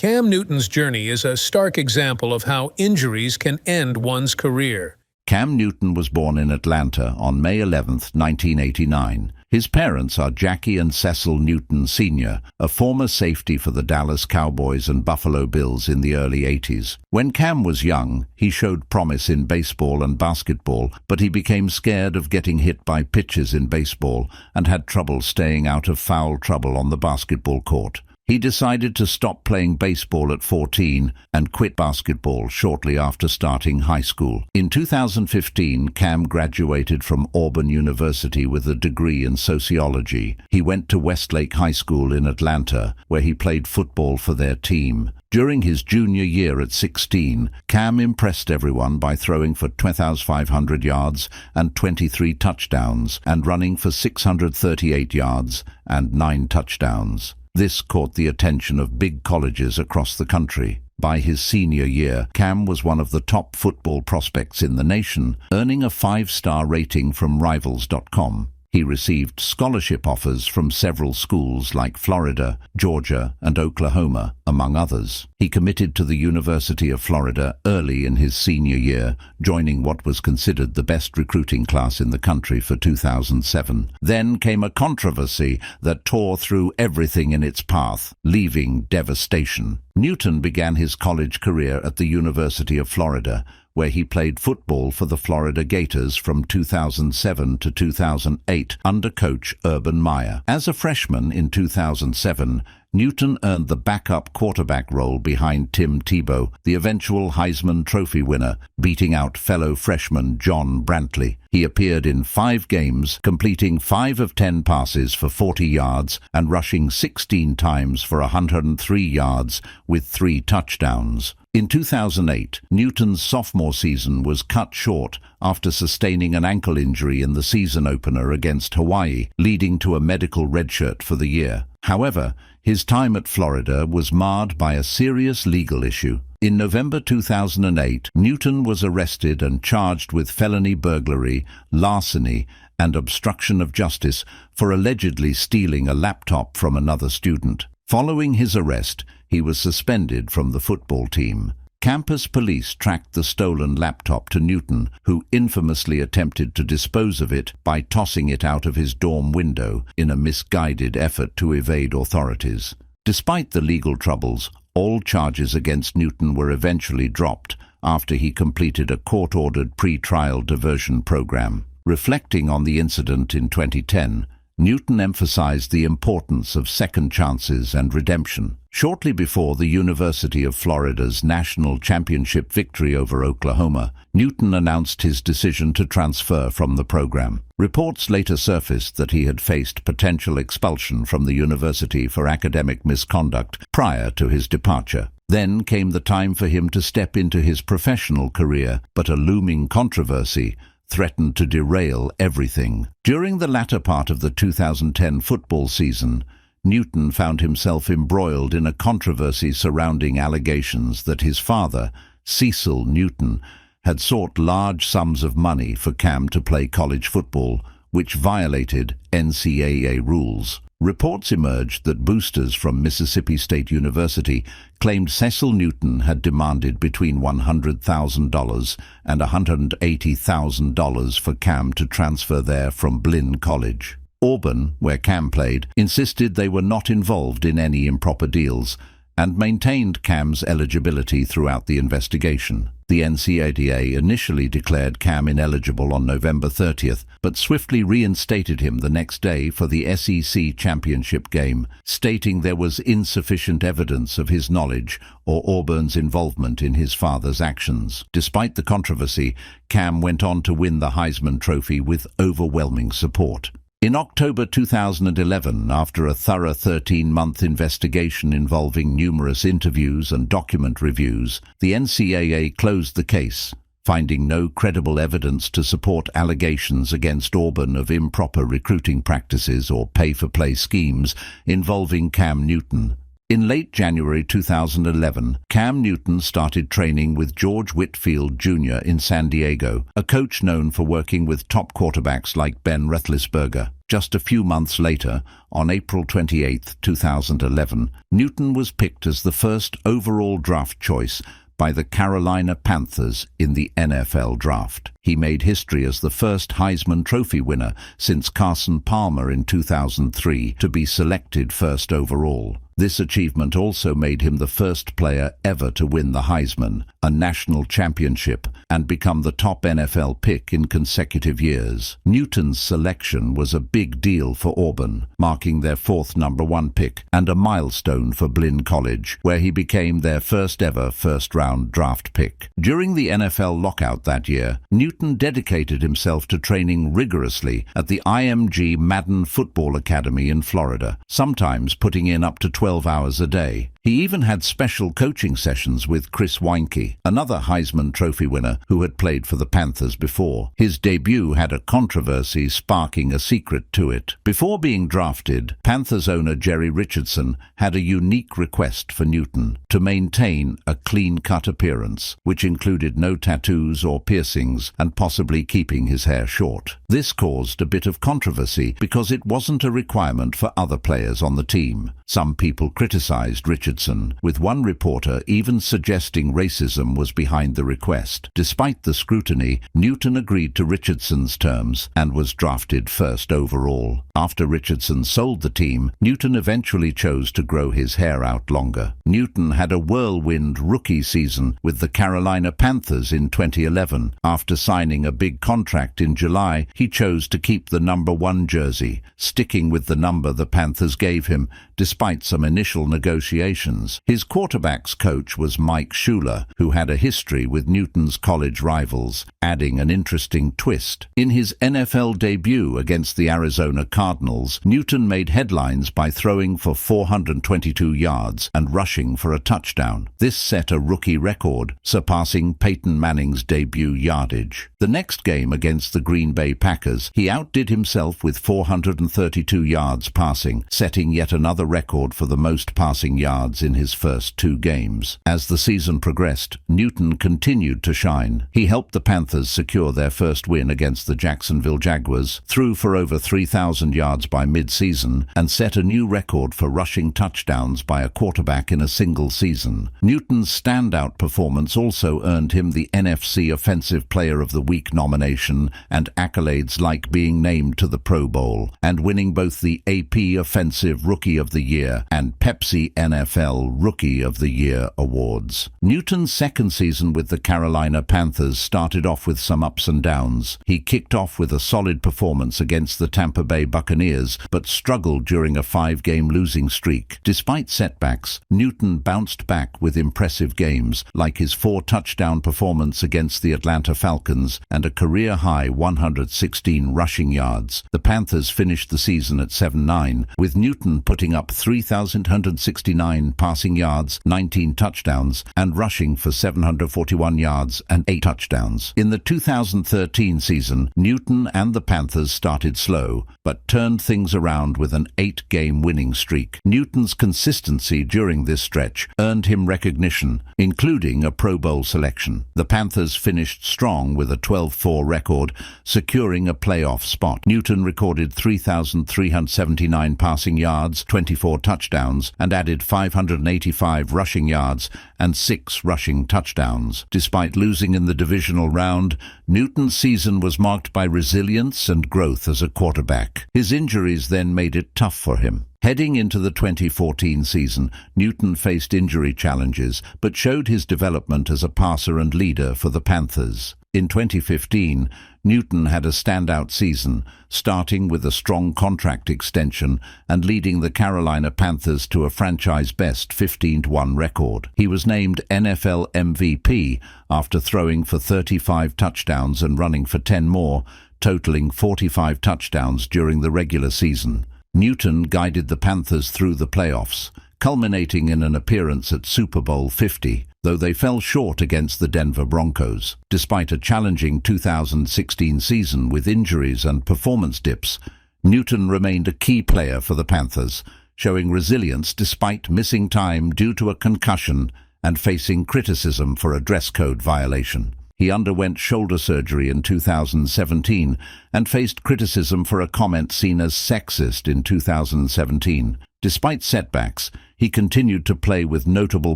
Cam Newton's journey is a stark example of how injuries can end one's career. Cam Newton was born in Atlanta on May 11, 1989. His parents are Jackie and Cecil Newton Sr., a former safety for the Dallas Cowboys and Buffalo Bills in the early 80s. When Cam was young, he showed promise in baseball and basketball, but he became scared of getting hit by pitches in baseball and had trouble staying out of foul trouble on the basketball court. He decided to stop playing baseball at 14 and quit basketball shortly after starting high school. In 2015, Cam graduated from Auburn University with a degree in sociology. He went to Westlake High School in Atlanta, where he played football for their team. During his junior year at 16, Cam impressed everyone by throwing for 2,500 yards and 23 touchdowns and running for 638 yards and 9 touchdowns. This caught the attention of big colleges across the country. By his senior year, Cam was one of the top football prospects in the nation, earning a 5-star rating from Rivals.com. He received scholarship offers from several schools like Florida, Georgia, and Oklahoma, among others. He committed to the University of Florida early in his senior year, joining what was considered the best recruiting class in the country for 2007. Then came a controversy that tore through everything in its path, leaving devastation. Newton began his college career at the University of Florida, where he played football for the Florida Gators from 2007 to 2008 under coach Urban Meyer. As a freshman in 2007, Newton earned the backup quarterback role behind Tim Tebow, the eventual Heisman Trophy winner, beating out fellow freshman John Brantley. He appeared in 5 games, completing 5 of 10 passes for 40 yards and rushing 16 times for 103 yards with 3 touchdowns. In 2008, Newton's sophomore season was cut short after sustaining an ankle injury in the season opener against Hawaii, leading to a medical redshirt for the year. However, his time at Florida was marred by a serious legal issue. In November 2008, Newton was arrested and charged with felony burglary, larceny, and obstruction of justice for allegedly stealing a laptop from another student. Following his arrest, he was suspended from the football team. Campus police tracked the stolen laptop to Newton, who infamously attempted to dispose of it by tossing it out of his dorm window in a misguided effort to evade authorities. Despite the legal troubles, all charges against Newton were eventually dropped after he completed a court-ordered pre-trial diversion program. Reflecting on the incident in 2010, Newton emphasized the importance of second chances and redemption. Shortly before the University of Florida's national championship victory over Oklahoma, Newton announced his decision to transfer from the program. Reports later surfaced that he had faced potential expulsion from the university for academic misconduct prior to his departure. Then came the time for him to step into his professional career, but a looming controversy threatened to derail everything. During the latter part of the 2010 football season, Newton found himself embroiled in a controversy surrounding allegations that his father, Cecil Newton, had sought large sums of money for Cam to play college football, which violated NCAA rules. Reports emerged that boosters from Mississippi State University claimed Cecil Newton had demanded between $100,000 and $180,000 for Cam to transfer there from Blinn College. Auburn, where Cam played, insisted they were not involved in any improper deals and maintained Cam's eligibility throughout the investigation. The NCAA initially declared Cam ineligible on November 30th, but swiftly reinstated him the next day for the SEC championship game, stating there was insufficient evidence of his knowledge or Auburn's involvement in his father's actions. Despite the controversy, Cam went on to win the Heisman Trophy with overwhelming support. In October 2011, after a thorough 13-month investigation involving numerous interviews and document reviews, the NCAA closed the case, finding no credible evidence to support allegations against Auburn of improper recruiting practices or pay-for-play schemes involving Cam Newton. In late January 2011, Cam Newton started training with George Whitfield Jr. in San Diego, a coach known for working with top quarterbacks like Ben Roethlisberger. Just a few months later, on April 28, 2011, Newton was picked as the first overall draft choice by the Carolina Panthers in the NFL Draft. He made history as the first Heisman Trophy winner since Carson Palmer in 2003 to be selected first overall. This achievement also made him the first player ever to win the Heisman, a national championship, and become the top NFL pick in consecutive years. Newton's selection was a big deal for Auburn, marking their fourth #1 pick and a milestone for Blinn College, where he became their first ever first-round draft pick. During the NFL lockout that year, Newton dedicated himself to training rigorously at the IMG Madden Football Academy in Florida, sometimes putting in up to 12 hours a day. He even had special coaching sessions with Chris Weinke, another Heisman Trophy winner who had played for the Panthers before. His debut had a controversy, sparking a secret to it. Before being drafted, Panthers owner Jerry Richardson had a unique request for Newton: to maintain a clean-cut appearance, which included no tattoos or piercings and possibly keeping his hair short. This caused a bit of controversy because it wasn't a requirement for other players on the team. Some people criticized Richardson, with one reporter even suggesting racism was behind the request. Despite the scrutiny, Newton agreed to Richardson's terms and was drafted first overall. After Richardson sold the team, Newton eventually chose to grow his hair out longer. Newton had a whirlwind rookie season with the Carolina Panthers in 2011. After signing a big contract in July, he chose to keep the #1 jersey, sticking with the number the Panthers gave him, despite some initial negotiations. His quarterback's coach was Mike Shula, who had a history with Newton's college rivals, adding an interesting twist. In his NFL debut against the Arizona Cardinals, Newton made headlines by throwing for 422 yards and rushing for a touchdown. This set a rookie record, surpassing Peyton Manning's debut yardage. The next game against the Green Bay Packers, he outdid himself with 432 yards passing, setting yet another record for the most passing yards in his first 2 games. As the season progressed, Newton continued to shine. He helped the Panthers secure their first win against the Jacksonville Jaguars, threw for over 3,000 yards by mid-season, and set a new record for rushing touchdowns by a quarterback in a single season. Newton's standout performance also earned him the NFC Offensive Player of the Week nomination and accolades like being named to the Pro Bowl and winning both the AP Offensive Rookie of the Year and Pepsi NFL Rookie of the Year awards. Newton's second season with the Carolina Panthers started off with some ups and downs. He kicked off with a solid performance against the Tampa Bay Buccaneers, but struggled during a 5-game losing streak. Despite setbacks, Newton bounced back with impressive games, like his 4-touchdown performance against the Atlanta Falcons and a career-high 116 rushing yards. The Panthers finished the season at 7-9, with Newton putting up 3,169 passing yards, 19 touchdowns, and rushing for 741 yards and 8 touchdowns. In the 2013 season, Newton and the Panthers started slow, but turned things around with an 8-game winning streak. Newton's consistency during this stretch earned him recognition, including a Pro Bowl selection. The Panthers finished strong with a 12-4 record, securing a playoff spot. Newton recorded 3,379 passing yards, 24 touchdowns, and added 585 rushing yards and 6 rushing touchdowns. Despite losing in the divisional round, Newton's season was marked by resilience and growth as a quarterback. His injuries then made it tough for him. Heading into the 2014 season, Newton faced injury challenges, but showed his development as a passer and leader for the Panthers. In 2015, Newton had a standout season, starting with a strong contract extension and leading the Carolina Panthers to a franchise-best 15-1 record. He was named NFL MVP after throwing for 35 touchdowns and running for 10 more, totaling 45 touchdowns during the regular season. Newton guided the Panthers through the playoffs, culminating in an appearance at Super Bowl 50, though they fell short against the Denver Broncos. Despite a challenging 2016 season with injuries and performance dips, Newton remained a key player for the Panthers, showing resilience despite missing time due to a concussion and facing criticism for a dress code violation. He underwent shoulder surgery in 2017 and faced criticism for a comment seen as sexist in 2017. Despite setbacks, he continued to play with notable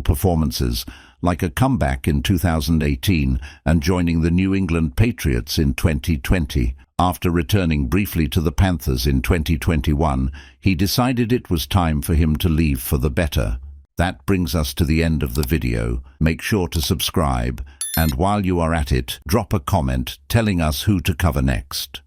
performances, like a comeback in 2018 and joining the New England Patriots in 2020. After returning briefly to the Panthers in 2021, he decided it was time for him to leave for the better. That brings us to the end of the video. Make sure to subscribe, and while you are at it, drop a comment telling us who to cover next.